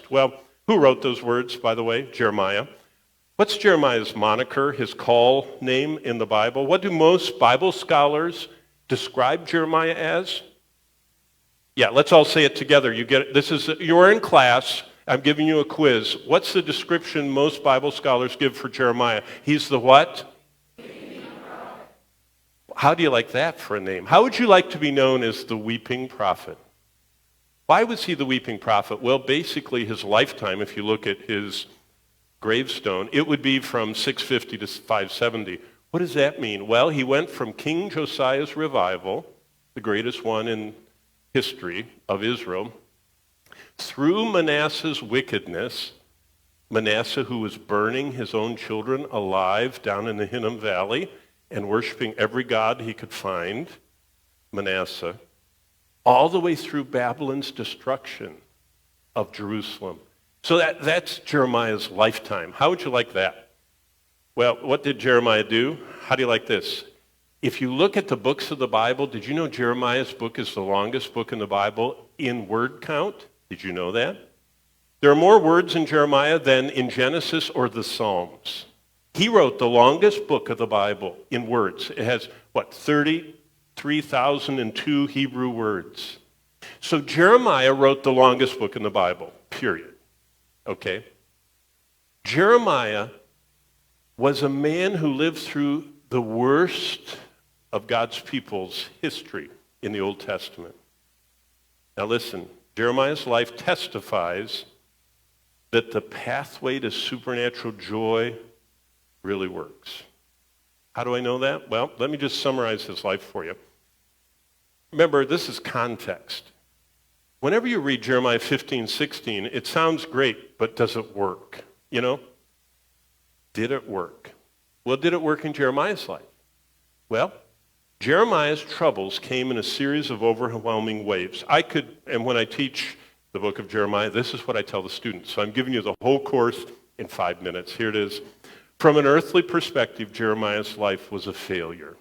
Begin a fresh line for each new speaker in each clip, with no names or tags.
text. Well, who wrote those words, by the way? Jeremiah. What's Jeremiah's moniker, his call name in the Bible? What do most Bible scholars describe Jeremiah as? Yeah, let's all say it together. You're in class. I'm giving you a quiz. What's the description most Bible scholars give for Jeremiah? He's the what? How do you like that for a name? How would you like to be known as the weeping prophet? Why was he the weeping prophet? Well, basically his lifetime, if you look at his gravestone, it would be from 650 to 570. What does that mean? Well, he went from King Josiah's revival, the greatest one in history of Israel, through Manasseh's wickedness, Manasseh who was burning his own children alive down in the Hinnom Valley and worshiping every god he could find, Manasseh, all the way through Babylon's destruction of Jerusalem. So that's Jeremiah's lifetime. How would you like that? Well, what did Jeremiah do? How do you like this? If you look at the books of the Bible, did you know Jeremiah's book is the longest book in the Bible in word count? Did you know that? There are more words in Jeremiah than in Genesis or the Psalms. He wrote the longest book of the Bible in words. It has, 33,002 Hebrew words. So Jeremiah wrote the longest book in the Bible, period. Okay? Jeremiah was a man who lived through the worst of God's people's history in the Old Testament. Now listen, Jeremiah's life testifies that the pathway to supernatural joy really works. How do I know that? Well, let me just summarize his life for you. Remember, this is context. Whenever you read Jeremiah 15:16, it sounds great, but does it work? You know? Did it work? Well, did it work in Jeremiah's life? Well, Jeremiah's troubles came in a series of overwhelming waves. And when I teach the book of Jeremiah, this is what I tell the students. So I'm giving you the whole course in 5 minutes. Here it is. From an earthly perspective, Jeremiah's life was a failure.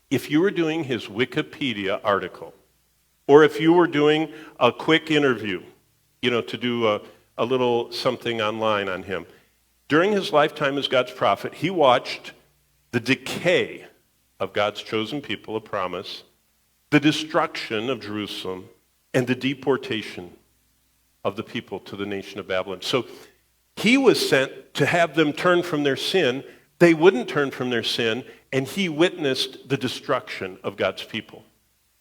If you were doing his Wikipedia article, or if you were doing a quick interview, to do a little something online on him, during his lifetime as God's prophet, he watched the decay of God's chosen people of promise, the destruction of Jerusalem, and the deportation of the people to the nation of Babylon. So he was sent to have them turn from their sin. They wouldn't turn from their sin, and he witnessed the destruction of God's people.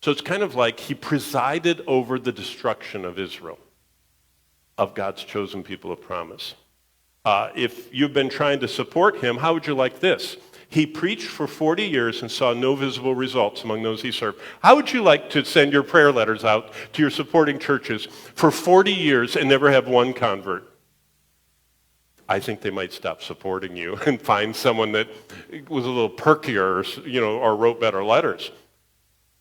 So it's kind of like he presided over the destruction of Israel, of God's chosen people of promise. If you've been trying to support him, how would you like this? He preached for 40 years and saw no visible results among those he served. How would you like to send your prayer letters out to your supporting churches for 40 years and never have one convert? I think they might stop supporting you and find someone that was a little perkier, or wrote better letters.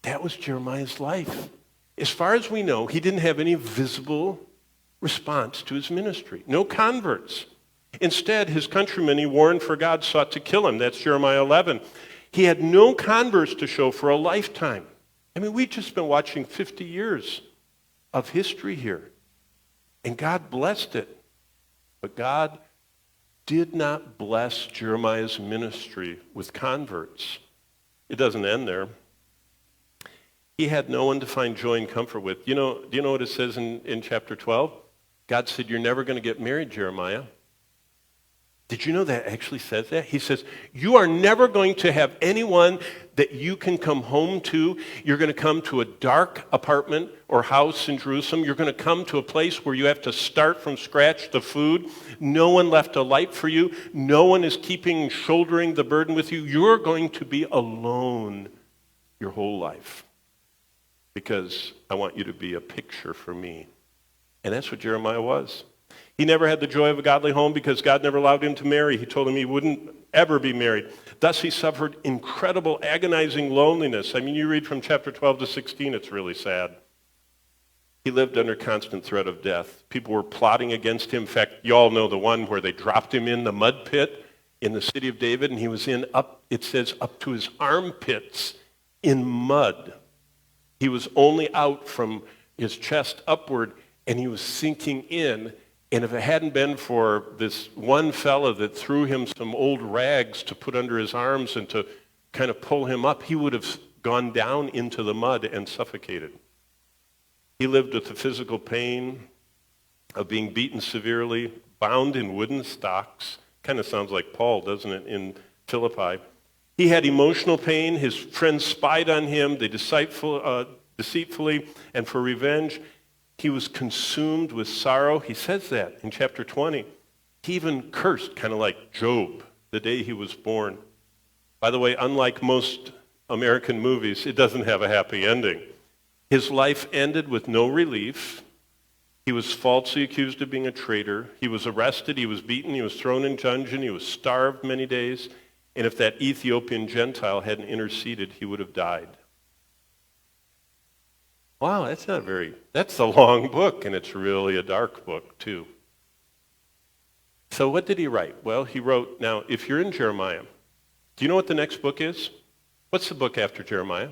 That was Jeremiah's life. As far as we know, he didn't have any visible response to his ministry. No converts. Instead, his countrymen he warned for God sought to kill him. That's Jeremiah 11. He had no converts to show for a lifetime. We've just been watching 50 years of history here. And God blessed it. But God did not bless Jeremiah's ministry with converts. It doesn't end there. He had no one to find joy and comfort with. Do you know what it says in chapter 12? God said, you're never going to get married, Jeremiah. Did you know that actually says that? He says, you are never going to have anyone that you can come home to. You're going to come to a dark apartment or house in Jerusalem. You're going to come to a place where you have to start from scratch the food. No one left a light for you. No one is shouldering the burden with you. You're going to be alone your whole life because I want you to be a picture for me. And that's what Jeremiah was. He never had the joy of a godly home because God never allowed him to marry. He told him he wouldn't ever be married. Thus, he suffered incredible, agonizing loneliness. You read from chapter 12 to 16, it's really sad. He lived under constant threat of death. People were plotting against him. In fact, you all know the one where they dropped him in the mud pit in the city of David, and he was up to his armpits in mud. He was only out from his chest upward, and he was sinking in. And if it hadn't been for this one fella that threw him some old rags to put under his arms and to kind of pull him up, he would have gone down into the mud and suffocated. He lived with the physical pain of being beaten severely, bound in wooden stocks. Kind of sounds like Paul, doesn't it, in Philippi. He had emotional pain. His friends spied on him. They deceitfully and for revenge. He was consumed with sorrow. He says that in chapter 20. He even cursed, kind of like Job, the day he was born. By the way, unlike most American movies, it doesn't have a happy ending. His life ended with no relief. He was falsely accused of being a traitor. He was arrested. He was beaten. He was thrown in dungeon. He was starved many days. And if that Ethiopian Gentile hadn't interceded, he would have died. Wow, that's a long book, and it's really a dark book, too. So what did he write? Well, he wrote, now, if you're in Jeremiah, do you know what the next book is? What's the book after Jeremiah?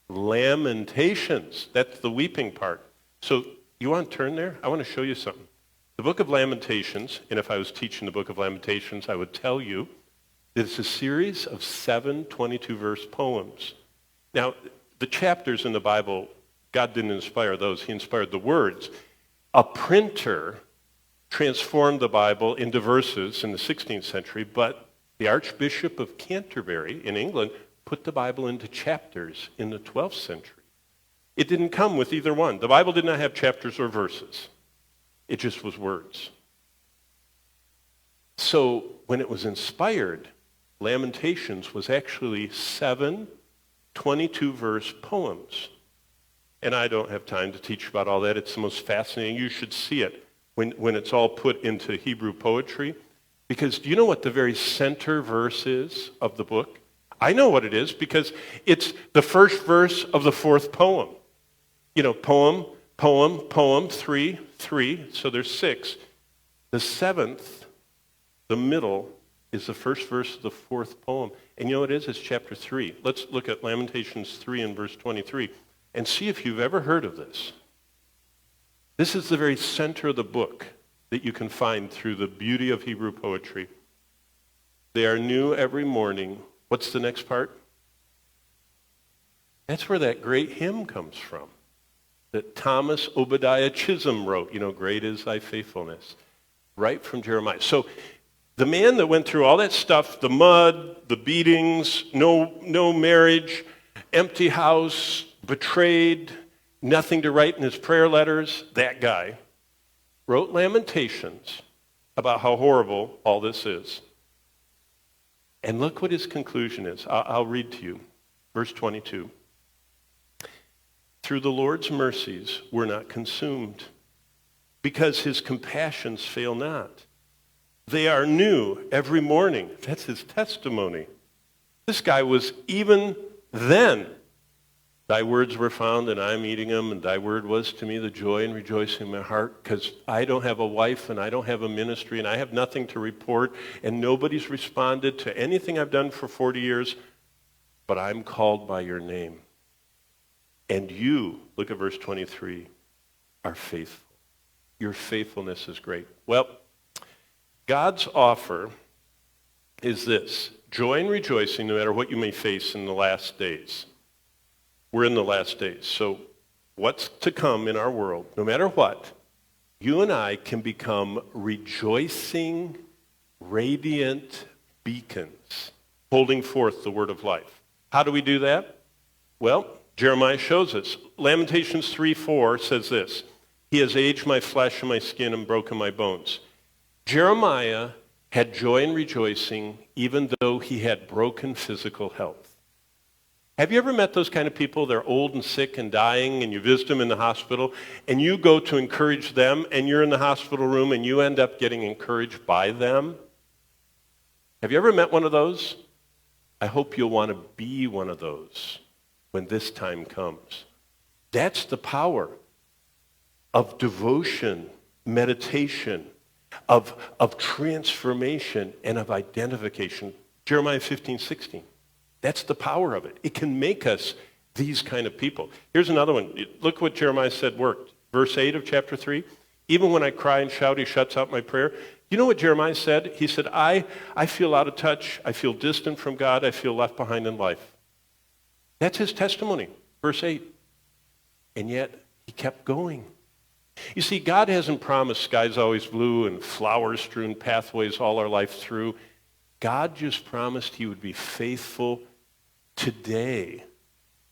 Lamentations. That's the weeping part. So you want to turn there? I want to show you something. The book of Lamentations, and if I was teaching the book of Lamentations, I would tell you that it's a series of 7 22-verse poems. Now, the chapters in the Bible, God didn't inspire those. He inspired the words. A printer transformed the Bible into verses in the 16th century, but the Archbishop of Canterbury in England put the Bible into chapters in the 12th century. It didn't come with either one. The Bible did not have chapters or verses. It just was words. So when it was inspired, Lamentations was actually 7 22-verse poems. And I don't have time to teach about all that. It's the most fascinating. You should see it when it's all put into Hebrew poetry. Because do you know what the very center verse is of the book? I know what it is because it's the first verse of the fourth poem. You know, poem, poem, poem, 3, 3, so there's 6. The seventh, the middle, is the first verse of the fourth poem. And you know what it is? It's chapter 3. Let's look at Lamentations 3 and verse 23 and see if you've ever heard of this. This is the very center of the book that you can find through the beauty of Hebrew poetry. They are new every morning. What's the next part? That's where that great hymn comes from that Thomas Obadiah Chisholm wrote. You know, great is thy faithfulness. Right from Jeremiah. So the man that went through all that stuff, the mud, the beatings, no marriage, empty house, betrayed, nothing to write in his prayer letters, that guy wrote Lamentations about how horrible all this is. And look what his conclusion is. I'll read to you. Verse 22. Through the Lord's mercies we're not consumed, because his compassions fail not. They are new every morning. That's his testimony. This guy was even then. Thy words were found, and I'm eating them, and thy word was to me the joy and rejoicing in my heart, because I don't have a wife, and I don't have a ministry, and I have nothing to report, and nobody's responded to anything I've done for 40 years, but I'm called by your name. And you, look at verse 23, are faithful. Your faithfulness is great. Well, God's offer is this: joy and rejoicing no matter what you may face in the last days. We're in the last days. So what's to come in our world, no matter what, you and I can become rejoicing, radiant beacons, holding forth the word of life. How do we do that? Well, Jeremiah shows us. Lamentations 3:4 says this: He has aged my flesh and my skin and broken my bones. Jeremiah had joy and rejoicing even though he had broken physical health. Have you ever met those kind of people? They're old and sick and dying, and you visit them in the hospital, and you go to encourage them, and you're in the hospital room, and you end up getting encouraged by them? Have you ever met one of those? I hope you'll want to be one of those when this time comes. That's the power of devotion, meditation, of transformation, and of identification. Jeremiah 15:16. That's the power of it. It can make us these kind of people. Here's another one. Look what Jeremiah said worked. verse 8 of chapter 3. Even when I cry and shout, he shuts out my prayer. You know what Jeremiah said? He said, I feel out of touch. I feel distant from God. I feel left behind in life. That's his testimony, verse 8. And yet, he kept going. You see, God hasn't promised skies always blue and flower-strewn pathways all our life through. God just promised he would be faithful today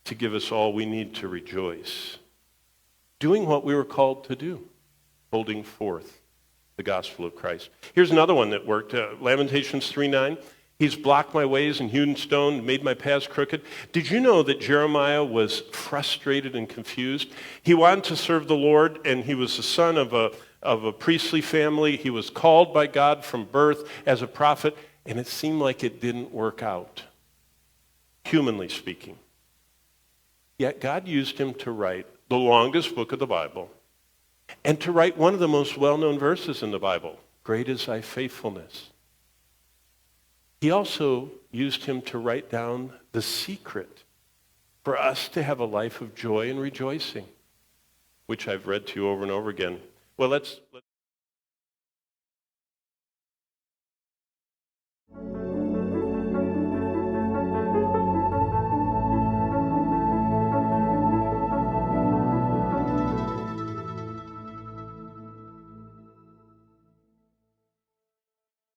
to give us all we need to rejoice. Doing what we were called to do, holding forth the gospel of Christ. Here's another one that worked. Lamentations 3:9. He's blocked my ways and hewn stone, made my paths crooked. Did you know that Jeremiah was frustrated and confused? He wanted to serve the Lord, and he was the son of a priestly family. He was called by God from birth as a prophet, and it seemed like it didn't work out, humanly speaking. Yet God used him to write the longest book of the Bible, and to write one of the most well-known verses in the Bible, "Great is thy faithfulness." He also used him to write down the secret for us to have a life of joy and rejoicing, which I've read to you over and over again. Well, let's